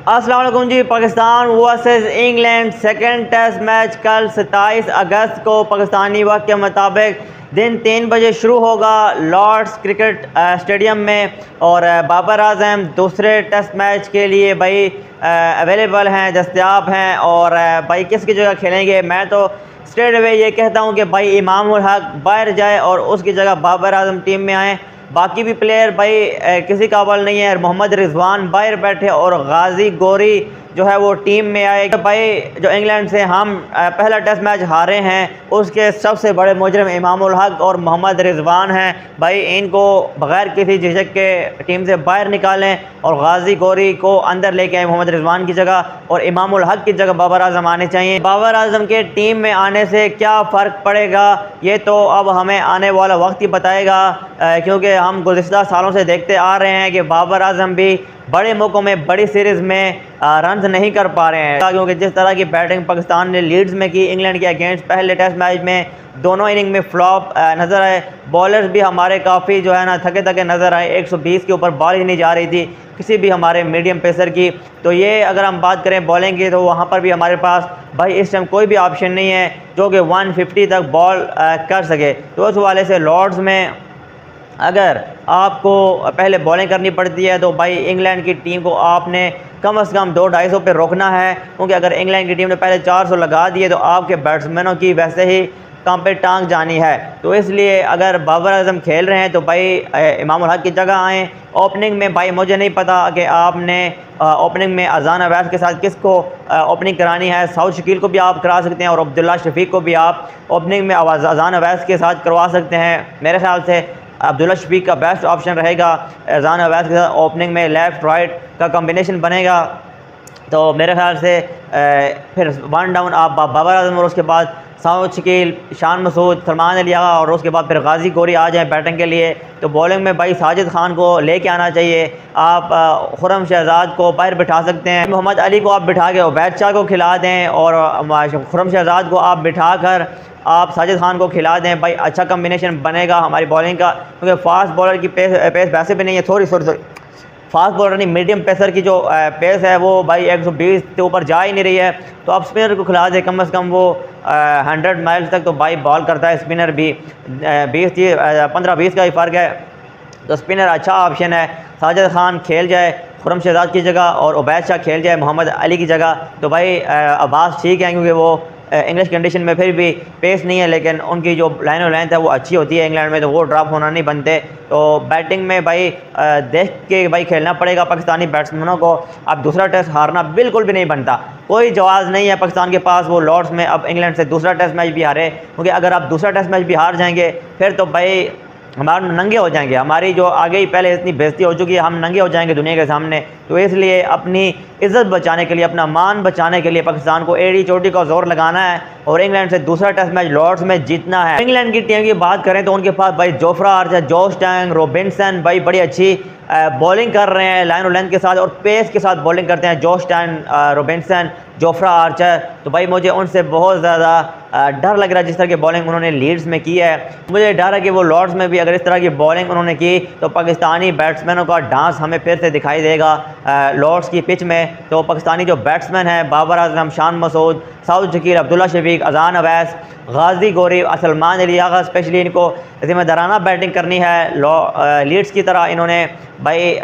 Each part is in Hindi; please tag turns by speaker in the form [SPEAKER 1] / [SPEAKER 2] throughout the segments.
[SPEAKER 1] अस्सलाम वालेकुम जी। Pakistan versus England second test match कल 27 अगस्त को पाकिस्तानी वक्त के मुताबिक दिन 3 बजे शुरू होगा लॉर्ड्स क्रिकेट स्टेडियम में। और बाबर आजम दूसरे टेस्ट मैच के लिए भाई अवेलेबल हैं, दस्तयाब हैं। और भाई किसकी जगह खेलेंगे? मैं तो स्ट्रेट अवे ये कहता हूँ कि भाई इमाम उल हक बाहर जाए और उसकी जगह बाबर आजम टीम में आए। बाकी भी प्लेयर भाई किसी काबिल नहीं है। मोहम्मद रिजवान बाहर बैठे और गाजी गोरी जो है वो टीम में आए। भाई जो इंग्लैंड से हम पहला टेस्ट मैच हारे हैं उसके सबसे बड़े मुजरिम इमाम उल हक और मोहम्मद रिजवान हैं। भाई इनको बग़ैर किसी झिझक के टीम से बाहर निकालें और गाजी गोरी को अंदर लेके आए मोहम्मद रिजवान की जगह, और इमाम उल हक की जगह बाबर आजम आने चाहिए। बाबर आजम के टीम में आने से क्या फ़र्क पड़ेगा ये तो अब हमें आने वाला वक्त ही बताएगा, क्योंकि हम गुज़िश्ता सालों से देखते आ रहे हैं कि बाबर आजम भी बड़े मौक़ों में बड़ी सीरीज़ में रन नहीं कर पा रहे हैं। क्योंकि जिस तरह की बैटिंग पाकिस्तान ने लीड्स में की इंग्लैंड के अगेंस्ट पहले टेस्ट मैच में, दोनों इनिंग में फ्लॉप नज़र आए। बॉलर्स भी हमारे काफ़ी जो है ना थके थके नज़र आए। 120 के ऊपर बॉल ही नहीं जा रही थी किसी भी हमारे मीडियम पेसर की। तो ये अगर हम बात करें बॉलिंग की तो वहाँ पर भी हमारे पास भाई इस टाइम कोई भी ऑप्शन नहीं है जो कि 150 तक बॉल कर सके। तो उस वाले से लॉर्ड्स में अगर आपको पहले बॉलिंग करनी पड़ती है तो भाई इंग्लैंड की टीम को आपने कम से कम 200-250 पे रोकना है। क्योंकि अगर इंग्लैंड की टीम ने पहले 400 लगा दिए तो आपके बैट्समैनों की वैसे ही काम पे टांग जानी है। तो इसलिए अगर बाबर आजम खेल रहे हैं तो भाई इमाम उल हक की जगह आएँ। ओपनिंग में भाई मुझे नहीं पता कि आपने ओपनिंग में अजान अवैस के साथ किसको ओपनिंग करानी है। सऊद शकील को भी आप करा सकते हैं और अब्दुल्ला शफीक को भी आप ओपनिंग में अजान अवैस के साथ करवा सकते हैं। मेरे ख्याल से अब्दुल्ला शफीक का बेस्ट ऑप्शन रहेगा। अजान अवैस के साथ ओपनिंग में लेफ़्ट राइट का कॉम्बिनेशन बनेगा। तो मेरे ख्याल से फिर वन डाउन आप बाबर आजम और उसके बाद सऊद शकील, शान मसूद, सलमान अली आगा और उसके बाद फिर गाजी गोरी आ जाए बैटिंग के लिए। तो बॉलिंग में भाई साजिद खान को लेके आना चाहिए। आप खुरम शहजाद को बाहर बिठा सकते हैं। मोहम्मद अली को आप बिठा के उबैद शाह को खिला दें और खुरम शहजाद को आप बिठा कर आप साजिद खान को खिला दें। भाई अच्छा कम्बिनेशन बनेगा हमारी बॉलिंग का, क्योंकि फास्ट बॉलर की पेस वैसे भी नहीं है। सॉरी फास्ट बॉलर नहीं, मीडियम पेसर की जो पेस है वो भाई 120 के ऊपर जा ही नहीं रही है। तो आप स्पिनर को खिला दें, कम से कम वो 100 माइल्स तक तो भाई बॉल करता है स्पिनर भी। 15-20 का ही फ़र्क है। तो स्पिनर अच्छा ऑप्शन है। साजिद खान खेल जाए खुरम शहजाद की जगह और उबैद शाह खेल जाए मोहम्मद अली की जगह। तो भाई अब्बास ठीक है, क्योंकि वो इंग्लिश कंडीशन में फिर भी पेस नहीं है, लेकिन उनकी जो लाइन और लेंथ है वो अच्छी होती है इंग्लैंड में, तो वो ड्रॉप होना नहीं बनते। तो बैटिंग में भाई देख के भाई खेलना पड़ेगा पाकिस्तानी बैट्समैनों को। अब दूसरा टेस्ट हारना बिल्कुल भी नहीं बनता, कोई जवाब नहीं है पाकिस्तान के पास वो लॉर्ड्स में अब इंग्लैंड से दूसरा टेस्ट मैच भी हारे। क्योंकि अगर आप दूसरा टेस्ट मैच भी हार जाएंगे फिर तो भाई हमारे नंगे हो जाएंगे। हमारी जो आगे ही पहले इतनी बेइज्जती हो चुकी है, हम नंगे हो जाएंगे दुनिया के सामने। तो इसलिए अपनी इज़्ज़त बचाने के लिए, अपना मान बचाने के लिए पाकिस्तान को एड़ी चोटी का जोर लगाना है और इंग्लैंड से दूसरा टेस्ट मैच लॉर्ड्स में जीतना है। इंग्लैंड की टीम की बात करें तो उनके पास भाई जोफ्रा आर्चर, जोश टैंग, रॉबिन्सन भाई बड़ी अच्छी बॉलिंग कर रहे हैं लाइन और लेंथ के साथ और पेस के साथ बॉलिंग करते हैं। जोश टैंग, रॉबिन्सन, जोफ्रा आर्चर, तो भाई मुझे उनसे बहुत ज़्यादा डर लग रहा है जिस तरह की बॉलिंग उन्होंने लीड्स में की है। मुझे डर है कि वो लॉर्ड्स में भी अगर इस तरह की बॉलिंग उन्होंने की तो पाकिस्तानी बैट्समैनों का डांस हमें फिर से दिखाई देगा लॉर्ड्स की पिच में। तो पाकिस्तानी जो बैट्समैन हैं बाबर आजम, शान मसूद, सऊद शकील, अब्दुल्ला शफीक, अजान अवैस, गाजी गोरी, सलमान अली आगा, स्पेशली इनको ज़िम्मेदाराना बैटिंग करनी है। लीड्स की तरह इन्होंने भाई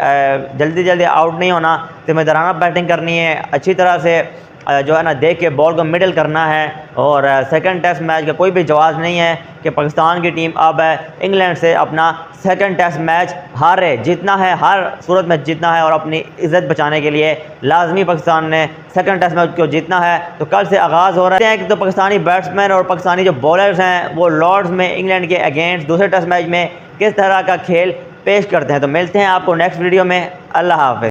[SPEAKER 1] जल्दी आउट नहीं होना, ज़िम्मेदाराना बैटिंग करनी है, अच्छी तरह से जो है ना देख के बॉल को मिडल करना है। और सेकंड टेस्ट मैच का कोई भी जवाब नहीं है कि पाकिस्तान की टीम अब इंग्लैंड से अपना सेकंड टेस्ट मैच हारे। जीतना है, हर सूरत में जीतना है और अपनी इज़्ज़त बचाने के लिए लाजमी पाकिस्तान ने सेकंड टेस्ट मैच को जीतना है। तो कल से आगाज़ हो रहा है कि तो पाकिस्तानी बैट्समैन और पाकिस्तानी जो बॉलर्स हैं वो लॉर्ड्स में इंग्लैंड के अगेंस्ट दूसरे टेस्ट मैच में किस तरह का खेल पेश करते हैं। तो मिलते हैं आपको नेक्स्ट वीडियो में। अल्लाह हाफ़िज़।